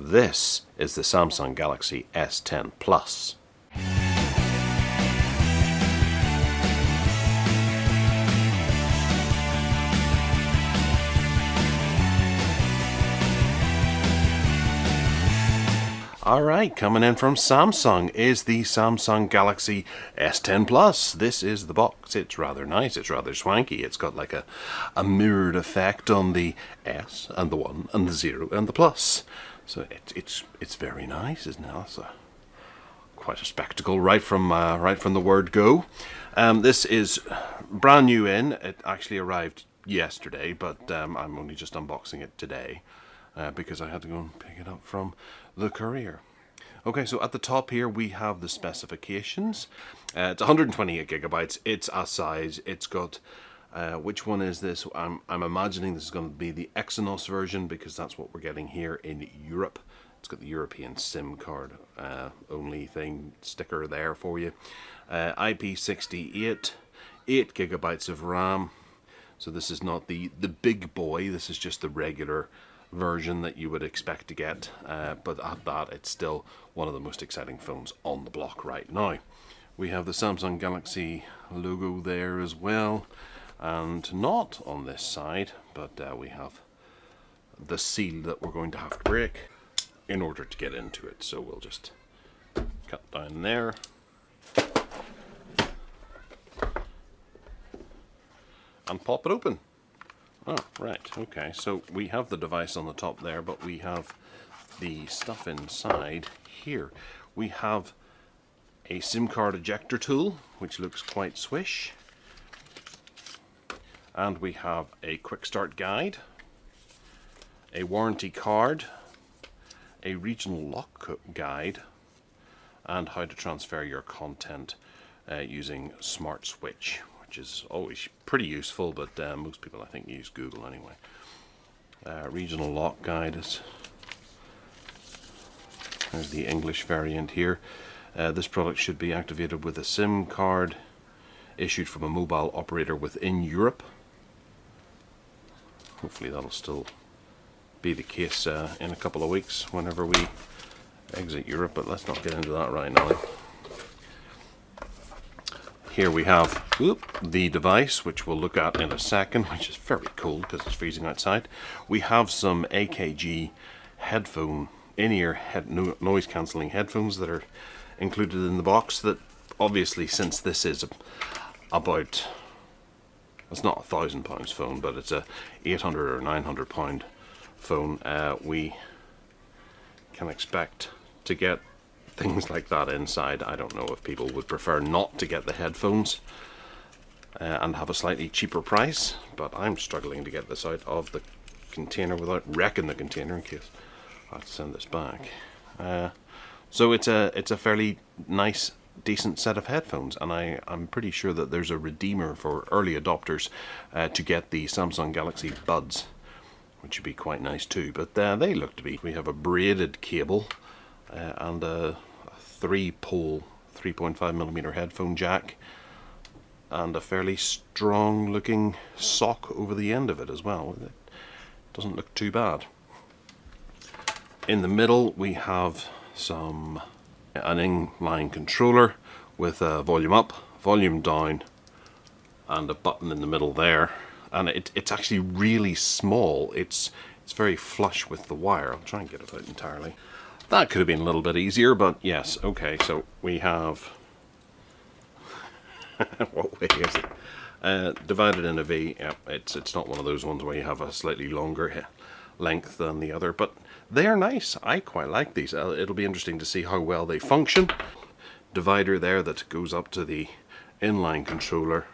This is the Samsung Galaxy S10 Plus. Alright, coming in from Samsung is the Samsung Galaxy S10 Plus. This is the box. It's rather nice, it's rather swanky. It's got like a mirrored effect on the S and the 1 and the 0 and the Plus. So it's very nice, isn't it? That's quite a spectacle right from the word go. This is brand new in. It actually arrived yesterday, but I'm only just unboxing it today. Because I had to go and pick it up from the courier. Okay, so at the top here we have the specifications. It's 128 gigabytes. It's a size. It's got which one is this? I'm imagining this is going to be the Exynos version because that's what we're getting here in Europe. It's got the European SIM card only thing sticker there for you. IP68, 8 gigabytes of RAM. So this is not the big boy. This is just the regular version that you would expect to get, but at that it's still one of the most exciting phones on the block right now. We have the Samsung Galaxy logo there as well, and not on this side, but we have the seal that we're going to have to break in order to get into it. So we'll just cut down there. And pop it open. Oh, right, okay, so we have the device on the top there, but we have the stuff inside here. We have a SIM card ejector tool, which looks quite swish. And we have a quick start guide, a warranty card, a regional lock guide, and how to transfer your content using Smart Switch, which is always pretty useful, but most people I think use Google anyway. Regional lock guide is there's the English variant here. This product should be activated with a SIM card issued from a mobile operator within Europe. Hopefully that'll still be the case in a couple of weeks whenever we exit Europe, but let's not get into that right now. Here we have the device, which we'll look at in a second, which is very cold because it's freezing outside. We have some AKG headphone, in-ear noise cancelling headphones that are included in the box. That obviously, since this is about, it's not £1,000 phone, but it's a £800 or £900 phone, we can expect to get things like that inside. I don't know if people would prefer not to get the headphones and have a slightly cheaper price, but I'm struggling to get this out of the container without wrecking the container in case I have to send this back. So it's a fairly nice, decent set of headphones, and I'm pretty sure that there's a redeemer for early adopters to get the Samsung Galaxy Buds, which would be quite nice too. But they look to be. We have a braided cable and a 3-pole 3.5mm headphone jack, and a fairly strong looking sock over the end of it as well. It doesn't look too bad. In the middle we have an inline controller with a volume up, volume down, and a button in the middle there, and it's actually really small. It's very flush with the wire. I'll try and get it out entirely. That could have been a little bit easier, but yes, okay, so we have, what way is it? Divided in a V. Yep, it's not one of those ones where you have a slightly longer length than the other, but they are nice. I quite like these. It'll be interesting to see how well they function. Divider there that goes up to the inline controller.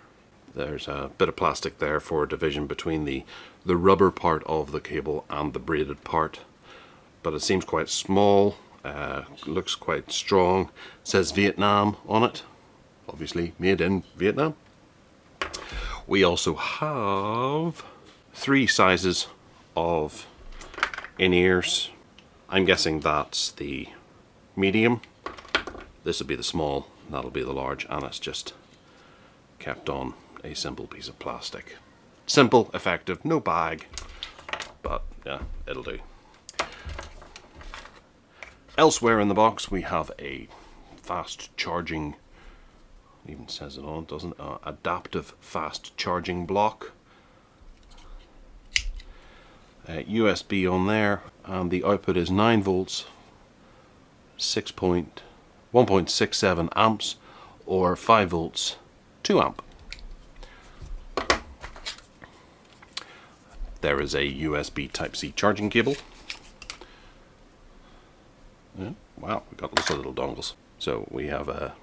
There's a bit of plastic there for division between the rubber part of the cable and the braided part. But it seems quite small, looks quite strong. It says Vietnam on it, obviously made in Vietnam. We also have 3 sizes of in-ears. I'm guessing that's the medium. This will be the small, that'll be the large, and it's just kept on a simple piece of plastic. Simple, effective, no bag, but yeah, it'll do. Elsewhere in the box we have a fast charging, even says it on it, doesn't it? Adaptive fast charging block. USB on there, and the output is 9 volts, 1.67 amps, or 5 volts, 2 amp. There is a USB Type-C charging cable. Yeah, wow, we got lots of little dongles. So we have a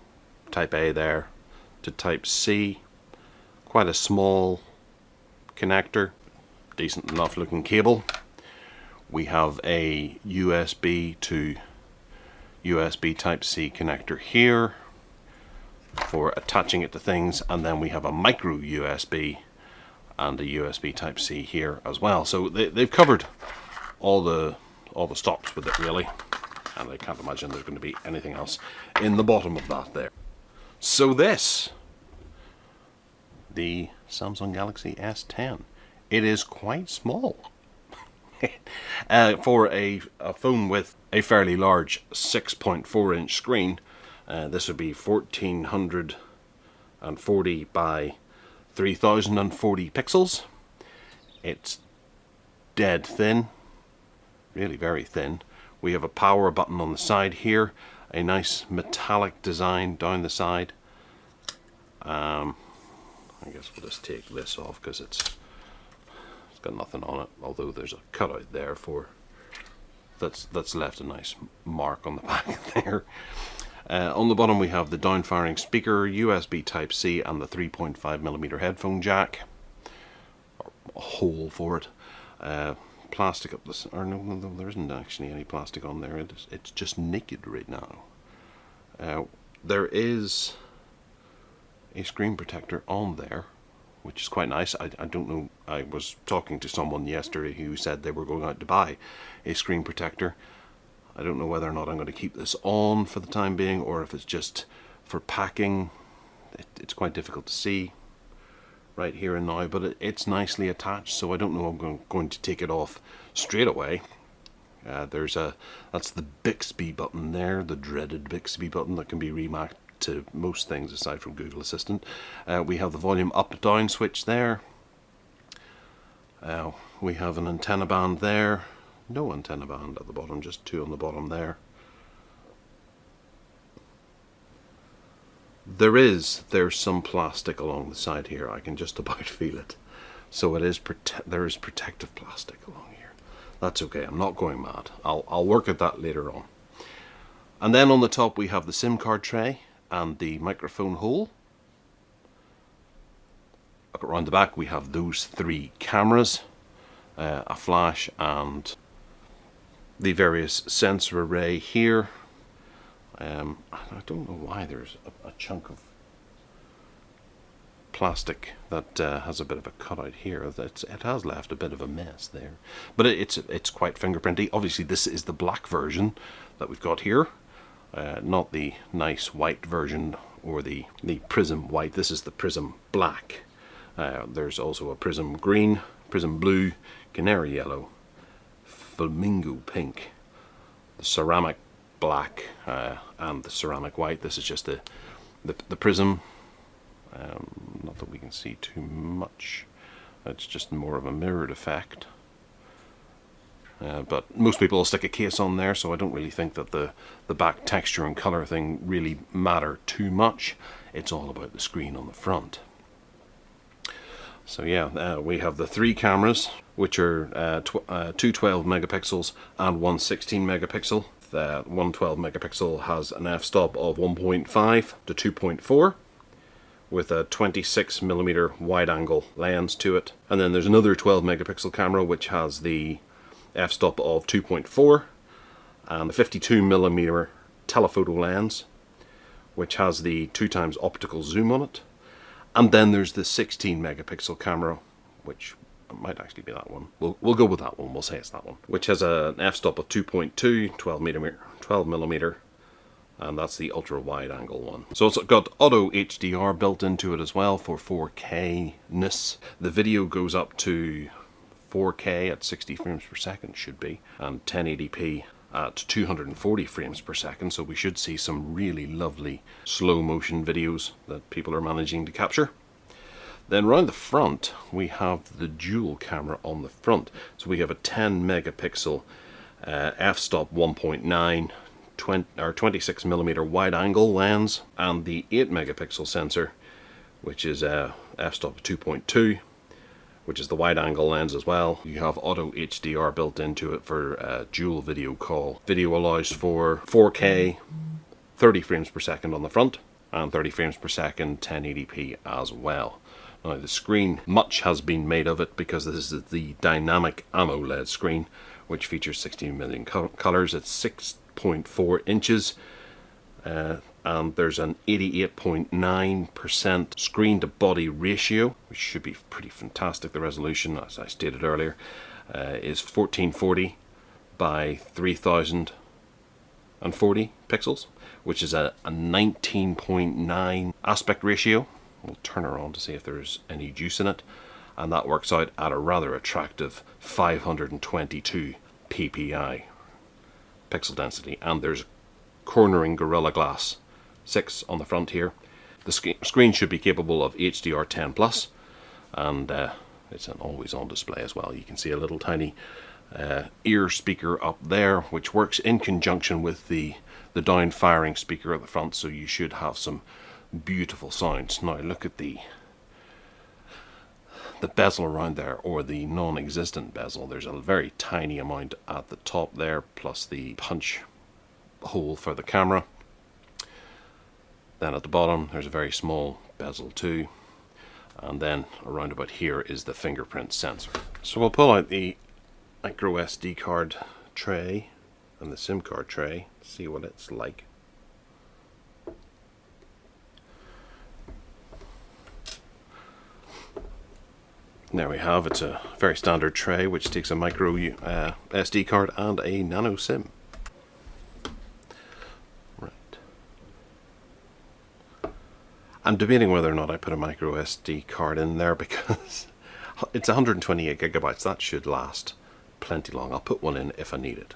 Type A there to Type C, quite a small connector, decent enough looking cable. We have a USB to USB Type-C connector here for attaching it to things, and then we have a micro USB and a USB Type-C here as well. So they've covered all the stops with it really, and I can't imagine there's going to be anything else in the bottom of that there. So this, the Samsung Galaxy S10, it is quite small. For a phone with a fairly large 6.4 inch screen, this would be 1440 by 3040 pixels. It's dead thin, really very thin. We have a power button on the side here, a nice metallic design down the side. I guess we'll just take this off because it's got nothing on it, although there's a cutout there for that's left a nice mark on the back there. On the bottom we have the down-firing speaker, USB Type-C, and the 3.5mm headphone jack, or a hole for it. Plastic up this, or no, there isn't actually any plastic on there. It's just naked right now. There is a screen protector on there, which is quite nice. I don't know, I was talking to someone yesterday who said they were going out to buy a screen protector. I don't know whether or not I'm going to keep this on for the time being, or if it's just for packing. It's quite difficult to see right here and now, but it's nicely attached, so I don't know I'm going to take it off straight away. That's the Bixby button there, the dreaded Bixby button that can be remapped to most things aside from Google Assistant. We have the volume up down switch there. We have an antenna band there. No antenna band at the bottom, just two on the bottom there. There's some plastic along the side here. I can just about feel it. So there is protective plastic along here. That's okay, I'm not going mad. I'll work at that later on. And then on the top we have the SIM card tray and the microphone hole. Look around the back, we have those three cameras, a flash, and the various sensor array here. I don't know why there's a chunk of plastic that has a bit of a cutout here. It has left a bit of a mess there, but it's quite fingerprinty. Obviously this is the black version that we've got here, not the nice white version or the prism white. This is the prism black. There's also a prism green, prism blue, canary yellow, flamingo pink, the ceramic black, and the ceramic white. This is just the prism. Not that we can see too much. It's just more of a mirrored effect. But most people will stick a case on there, so I don't really think that the back texture and color thing really matter too much. It's all about the screen on the front. So yeah, we have the three cameras, which are two 12 megapixels and one 16 megapixel. The one 12 megapixel has an f-stop of 1.5 to 2.4 with a 26mm wide angle lens to it. And then there's another 12 megapixel camera which has the f-stop of 2.4 and the 52mm telephoto lens which has the 2x optical zoom on it. And then there's the 16 megapixel camera, which might actually be that one. We'll go with that one, we'll say it's that one, which has an f-stop of 2.2, 12mm, and that's the ultra wide angle one. So it's got auto HDR built into it as well for 4K-ness. The video goes up to 4K at 60 frames per second, should be, and 1080p at 240 frames per second, so we should see some really lovely slow motion videos that people are managing to capture. Then round the front we have the dual camera on the front. So we have a 10 megapixel f-stop 1.9 26mm wide angle lens, and the 8 megapixel sensor, which is a f-stop 2.2, which is the wide angle lens as well. You have auto HDR built into it for dual video call. Video allows for 4K 30 frames per second on the front and 30 frames per second 1080p as well. Now the screen, much has been made of it because this is the dynamic AMOLED screen, which features 16 million colors. It's 6.4 inches and there's an 88.9% screen to body ratio, which should be pretty fantastic. The resolution, as I stated earlier, is 1440 by 3040 pixels, which is a 19.9 aspect ratio. We'll turn her on to see if there's any juice in it, and that works out at a rather attractive 522 ppi pixel density. And there's cornering Gorilla Glass 6 on the front here. The screen should be capable of HDR10 plus, and it's an always on display as well. You can see a little tiny ear speaker up there, which works in conjunction with the down firing speaker at the front, so you should have some beautiful sounds. Now look at the bezel around there, or the non-existent bezel. There's a very tiny amount at the top there, plus the punch hole for the camera. Then at the bottom there's a very small bezel too, and then around about here is the fingerprint sensor. So we'll pull out the micro SD card tray and the SIM card tray, see what it's like. There we have, it's a very standard tray which takes a micro SD card and a nano SIM. Right. I'm debating whether or not I put a micro SD card in there because it's 128 gigabytes. That should last plenty long. I'll put one in if I need it.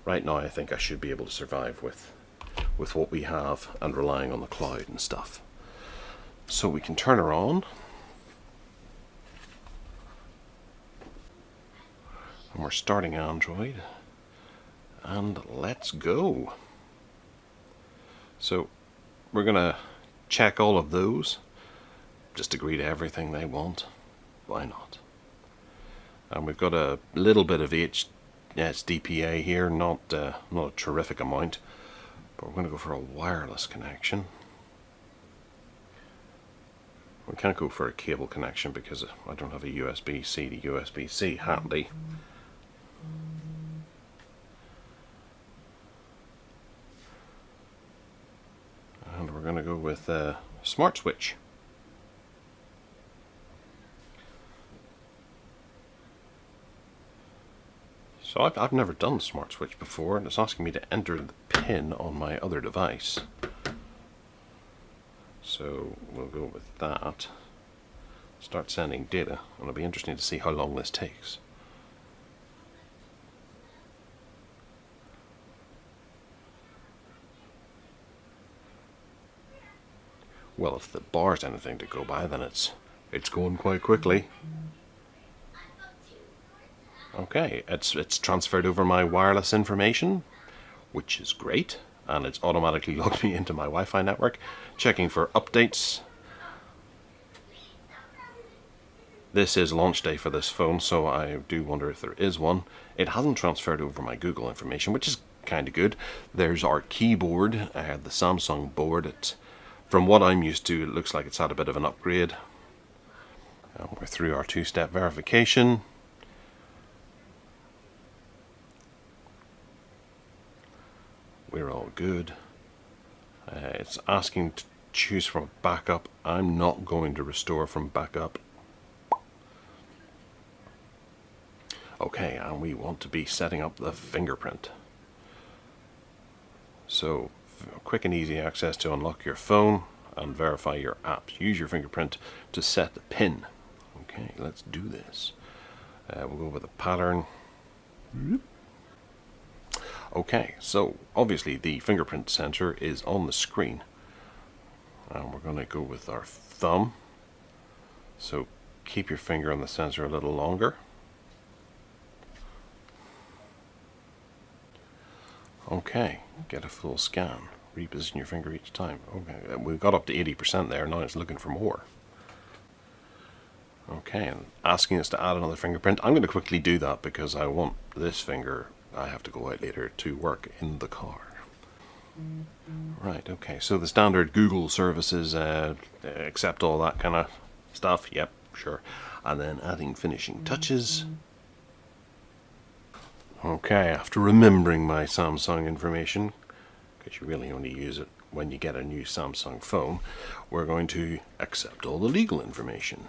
Right now I think I should be able to survive with what we have and relying on the cloud and stuff. So we can turn her on. And we're starting Android, and let's go. So we're gonna check all of those, just agree to everything they want. Why not? And we've got a little bit of HDPA here, not a terrific amount, but we're going to go for a wireless connection. We can't go for a cable connection because I don't have a USB-C to USB-C handy. And we're going to go with a smart switch. So I've never done smart switch before, and it's asking me to enter the PIN on my other device. So we'll go with that. Start sending data, and it'll be interesting to see how long this takes. Well, if the bar's anything to go by, then it's going quite quickly. Okay, it's transferred over my wireless information, which is great, and it's automatically logged me into my Wi-Fi network, checking for updates. This is launch day for this phone, so I do wonder if there is one. It hasn't transferred over my Google information, which is kind of good. There's our keyboard, the Samsung board. From what I'm used to, it looks like it's had a bit of an upgrade. And we're through our two-step verification. We're all good. It's asking to choose from backup. I'm not going to restore from backup. Okay, and we want to be setting up the fingerprint. So, quick and easy access to unlock your phone and verify your apps. Use your fingerprint to set the PIN. Okay, let's do this. We'll go with a pattern. Okay, so obviously the fingerprint sensor is on the screen. And we're going to go with our thumb. So keep your finger on the sensor a little longer. Okay, get a full scan. Reposition your finger each time. Okay, we've got up to 80% there. Now it's looking for more. Okay, and asking us to add another fingerprint. I'm going to quickly do that because I want this finger, I have to go out later, to work in the car. Right, okay, so the standard Google services accept all that kind of stuff. Yep, sure. And then adding finishing touches. Okay, after remembering my Samsung information, because you really only use it when you get a new Samsung phone, we're going to accept all the legal information.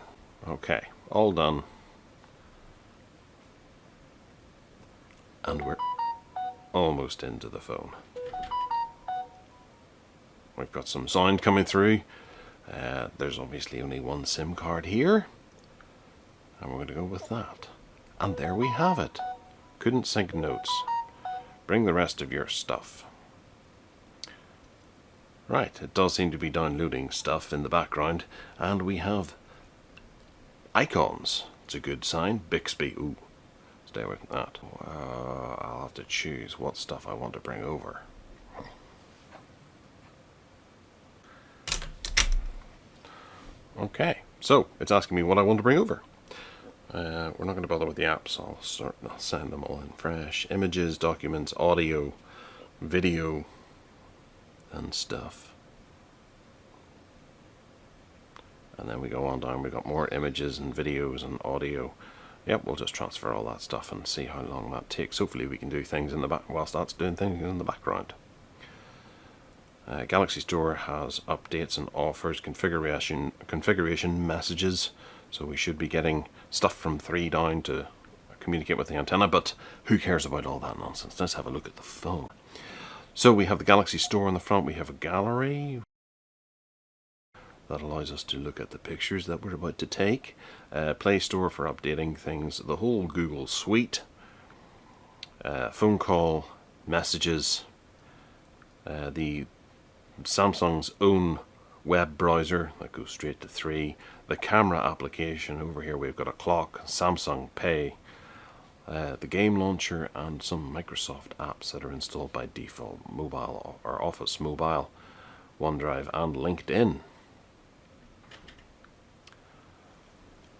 Okay, all done. And we're almost into the phone. We've got some sound coming through. There's obviously only one SIM card here. And we're going to go with that. And there we have it. Couldn't sync notes. Bring the rest of your stuff. Right, it does seem to be downloading stuff in the background. And we have icons. It's a good sign. Bixby. Ooh, stay away from that. I'll have to choose what stuff I want to bring over. Okay, so it's asking me what I want to bring over. We're not going to bother with the apps. I'll send them all in fresh. Images, documents, audio, video, and stuff. And then we go on down, we've got more images and videos and audio. Yep, we'll just transfer all that stuff and see how long that takes. Hopefully we can do things in the back whilst that's doing things in the background. Galaxy Store has updates and offers, configuration messages, so we should be getting stuff from 3 down to communicate with the antenna, but who cares about all that nonsense? Let's have a look at the phone. So we have the Galaxy Store on the front, we have a gallery that allows us to look at the pictures that we're about to take. Play Store for updating things, the whole Google suite, phone call, messages, the Samsung's own web browser that goes straight to 3, the camera application. Over here we've got a clock, Samsung Pay, the game launcher, and some Microsoft apps that are installed by default, mobile or Office Mobile, OneDrive, and LinkedIn.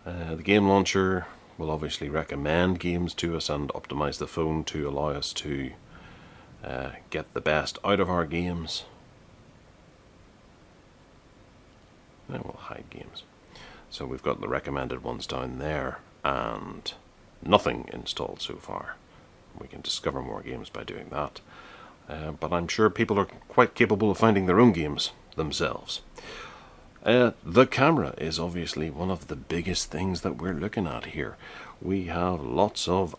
The game launcher will obviously recommend games to us and optimize the phone to allow us to get the best out of our games. And we'll hide games. So we've got the recommended ones down there and nothing installed so far. We can discover more games by doing that. But I'm sure people are quite capable of finding their own games themselves. The camera is obviously one of the biggest things that we're looking at here. We have lots of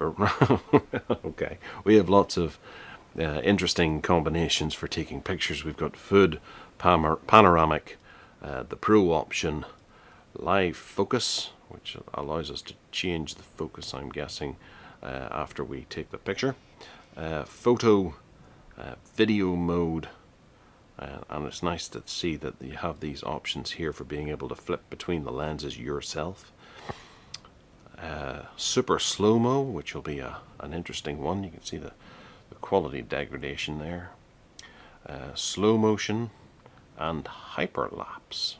okay, we have lots of interesting combinations for taking pictures. We've got food, panoramic, the Pro option, live focus, which allows us to change the focus, I'm guessing, after we take the picture, photo, video mode. And it's nice to see that you have these options here for being able to flip between the lenses yourself. Super slow-mo, which will be an interesting one. You can see the quality degradation there. Slow motion and hyperlapse.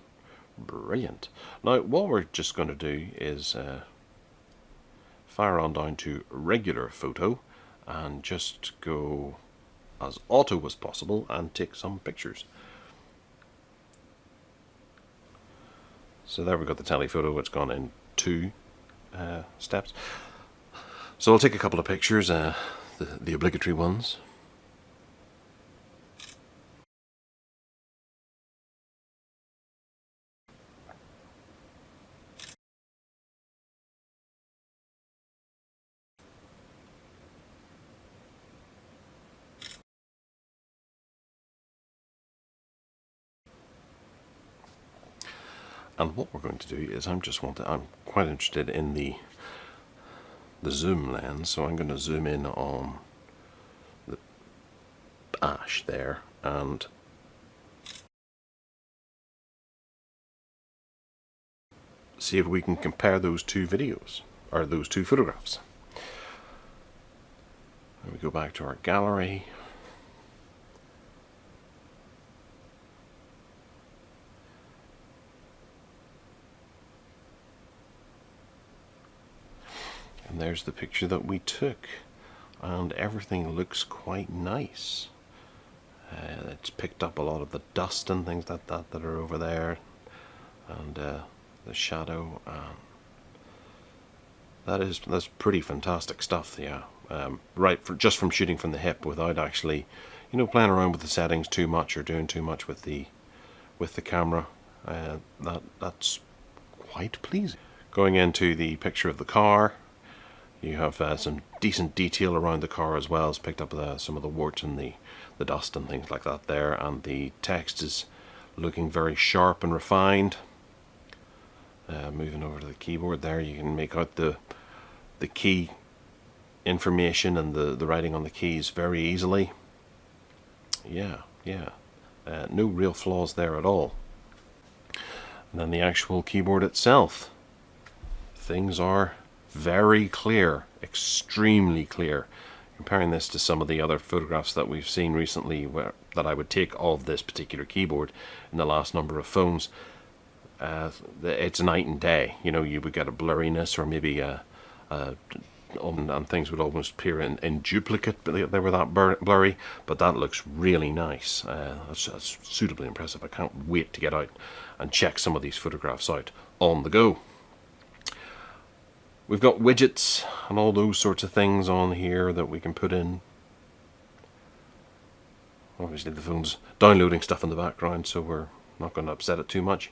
Brilliant. Now what we're just going to do is fire on down to regular photo and just go as auto as possible and take some pictures. So there we've got the telephoto. It's gone in 2 steps. So I'll take a couple of pictures, the obligatory ones. And what we're going to do is I'm quite interested in the zoom lens, so I'm going to zoom in on ash there, and see if we can compare those two videos, or those two photographs. And we go back to our gallery. And there's the picture that we took, and everything looks quite nice. It's picked up a lot of the dust and things like that that are over there, and the shadow. That's pretty fantastic stuff. Yeah, just from shooting from the hip without actually, playing around with the settings too much or doing too much with the camera. That's quite pleasing. Going into the picture of the car. You have some decent detail around the car as well. It's picked up some of the warts and the dust and things like that there, and the text is looking very sharp and refined. Moving over to the keyboard there, you can make out the key information and the writing on the keys very easily. Yeah. No real flaws there at all. And then the actual keyboard itself. Things are very clear, extremely clear. Comparing this to some of the other photographs that we've seen recently that I would take of this particular keyboard in the last number of phones, it's night and day. You would get a blurriness, or maybe and things would almost appear in duplicate, but they were that blurry. But that looks really nice. That's suitably impressive. I can't wait to get out and check some of these photographs out on the go. We've got widgets and all those sorts of things on here that we can put in. Obviously the phone's downloading stuff in the background, so we're not going to upset it too much.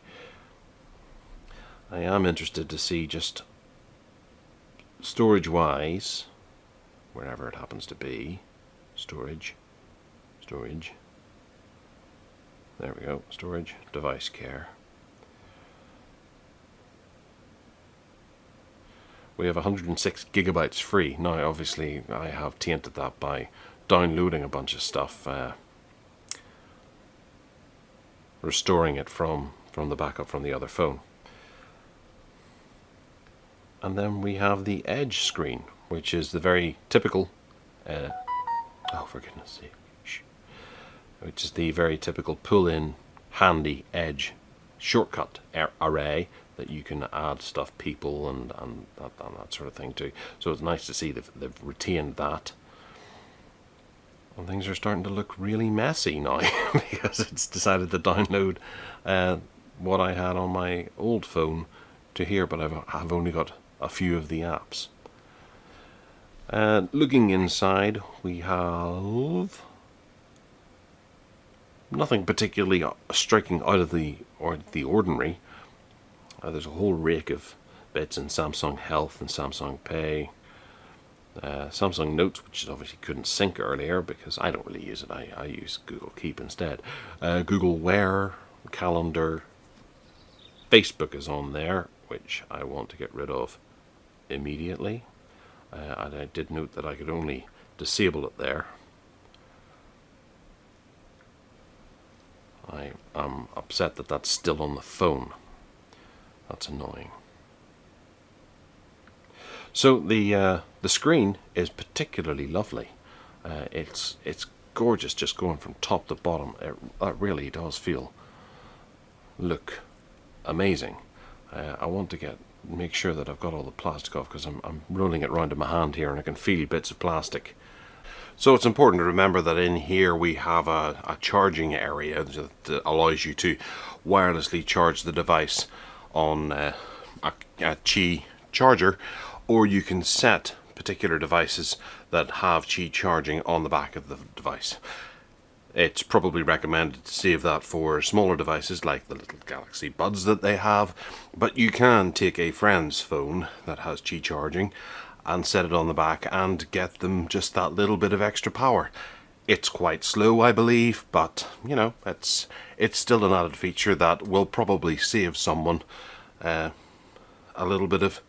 I am interested to see, just storage wise, wherever it happens to be, storage, there we go, storage, device care. We have 106 gigabytes free. Now obviously I have tainted that by downloading a bunch of stuff, restoring it from the backup from the other phone. And then we have the Edge screen, which is the very typical oh, for goodness sake, which is the very typical pull-in handy Edge shortcut array that you can add stuff, people, and that sort of thing too. So it's nice to see they've retained that. And things are starting to look really messy now because it's decided to download what I had on my old phone to here, but I've only got a few of the apps. Looking inside, we have nothing particularly striking out of the ordinary. There's a whole rake of bits in Samsung Health and Samsung Pay. Samsung Notes, which obviously couldn't sync earlier because I don't really use it. I use Google Keep instead. Google Wear, Calendar. Facebook is on there, which I want to get rid of immediately. And I did note that I could only disable it there. I am upset that that's still on the phone. That's annoying. So the screen is particularly lovely. It's gorgeous, just going from top to bottom. It really does look amazing. I want to make sure that I've got all the plastic off, because I'm rolling it around in my hand here and I can feel bits of plastic. So it's important to remember that in here we have a charging area that allows you to wirelessly charge the device on a Qi charger, or you can set particular devices that have Qi charging on the back of the device. It's probably recommended to save that for smaller devices like the little Galaxy Buds that they have, but you can take a friend's phone that has Qi charging and set it on the back and get them just that little bit of extra power. It's quite slow, I believe, but it's still an added feature that will probably save someone a little bit of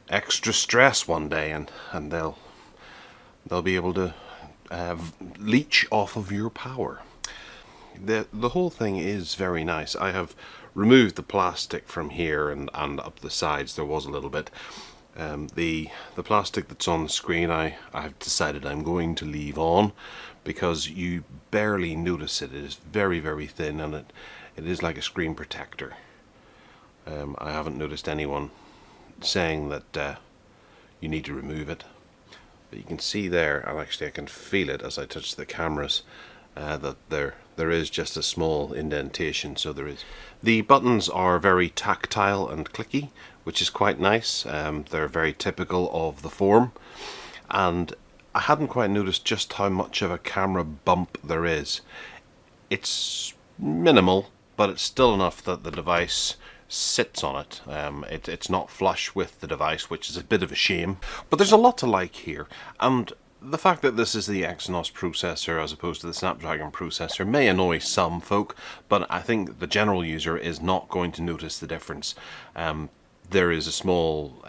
extra stress one day, and they'll be able to leech off of your power. The whole thing is very nice. I have removed the plastic from here and up the sides. There was a little bit. The plastic that's on the screen I've decided I'm going to leave on because you barely notice it. It is very, very thin, and it is like a screen protector. I haven't noticed anyone saying that you need to remove it. But you can see there, and actually I can feel it as I touch the cameras, that there is just a small indentation. So there is. The buttons are very tactile and clicky, which is quite nice. They're very typical of the form, and I hadn't quite noticed just how much of a camera bump there is. It's minimal, but it's still enough that the device sits on it. It's not flush with the device, which is a bit of a shame, but there's a lot to like here. And the fact that this is the Exynos processor as opposed to the Snapdragon processor may annoy some folk, but I think the general user is not going to notice the difference. There is a small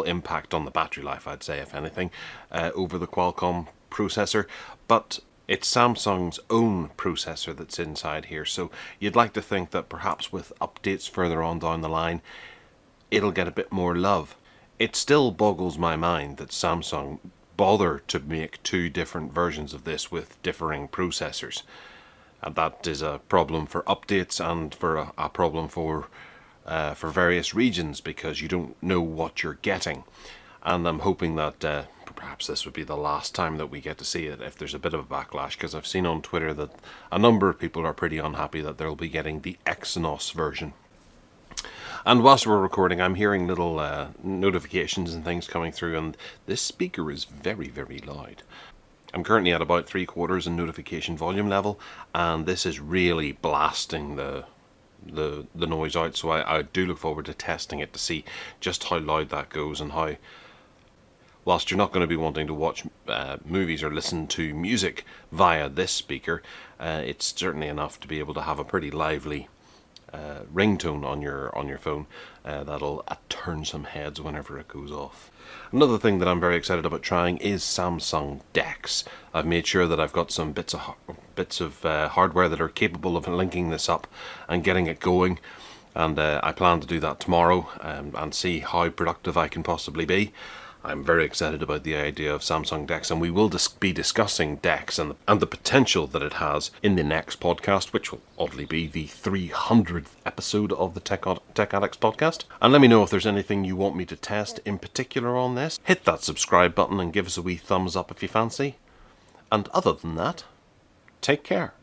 impact on the battery life, I'd say, if anything, over the Qualcomm processor, but it's Samsung's own processor that's inside here, so you'd like to think that perhaps with updates further on down the line, it'll get a bit more love. It still boggles my mind that Samsung bother to make two different versions of this with differing processors. And that is a problem for updates and for a problem for various regions, because you don't know what you're getting. And I'm hoping that perhaps this would be the last time that we get to see it if there's a bit of a backlash, because I've seen on Twitter that a number of people are pretty unhappy that they'll be getting the Exynos version. And whilst we're recording, I'm hearing little notifications and things coming through, and this speaker is very, very loud. I'm currently at about 3/4 in notification volume level, and this is really blasting the noise out, so I do look forward to testing it to see just how loud that goes, and how, whilst you're not going to be wanting to watch movies or listen to music via this speaker, it's certainly enough to be able to have a pretty lively ringtone on your phone that'll turn some heads whenever it goes off. Another thing that I'm very excited about trying is Samsung DeX. I've made sure that I've got some bits of hardware that are capable of linking this up and getting it going, and I plan to do that tomorrow and see how productive I can possibly be. I'm very excited about the idea of Samsung DeX, and we will be discussing DeX and the potential that it has in the next podcast, which will oddly be the 300th episode of the Tech Addicts podcast. And let me know if there's anything you want me to test in particular on this. Hit that subscribe button and give us a wee thumbs up if you fancy. And other than that, take care.